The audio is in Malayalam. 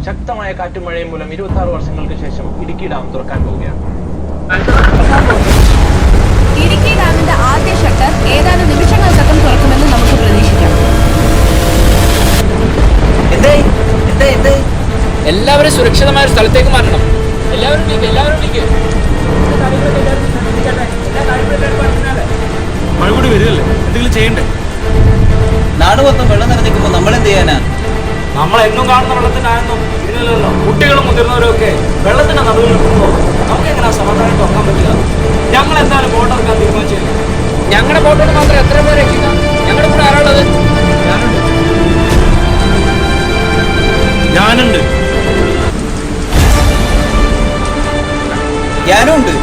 ശക്തമായ കാറ്റും മഴയും മൂലം 26 വർഷങ്ങൾക്ക് ശേഷം ഇടുക്കി ഡാം തുറക്കാൻ പോവുകയാണ്. ഇടുക്കി ഡാമിന്റെ ആദ്യ ഷട്ടർ ഏതാനും നിമിഷങ്ങൾക്കകം തുറക്കുമെന്ന് നമുക്ക് പ്രതീക്ഷിക്കാം. എല്ലാവരും സുരക്ഷിതമായ ഒരു സ്ഥലത്തേക്ക് മാറണം. എല്ലാവരും മഴ കൂടി വരികയല്ലേ, എന്തെങ്കിലും ചെയ്യണ്ടേ? നാട് മൊത്തം വെള്ളം നിറഞ്ഞിരിക്കുമ്പോ നമ്മളെന്ത് ചെയ്യാനാ? നമ്മളെന്നും കാണുന്ന വെള്ളത്തിനായെന്നും ഇതിനല്ലോ കുട്ടികളും മുതിർന്നവരും ഒക്കെ വെള്ളത്തിന്റെ നടുവിൽ നിൽക്കുമ്പോൾ നമുക്ക് എങ്ങനെ സമാധാനമായിട്ട് ഉറക്കാൻ പറ്റില്ല. ഞങ്ങൾ എന്തായാലും ബോട്ട് ഇറക്കാൻ തീരുമാനിച്ചില്ല. ഞങ്ങളുടെ ബോട്ടോട് മാത്രം എത്ര പേരെ രക്ഷിക്കാം? ഞങ്ങളുടെ കൂടെ ആരാളുള്ളത്? ഞാനുണ്ട്. ഞാനും ഉണ്ട്.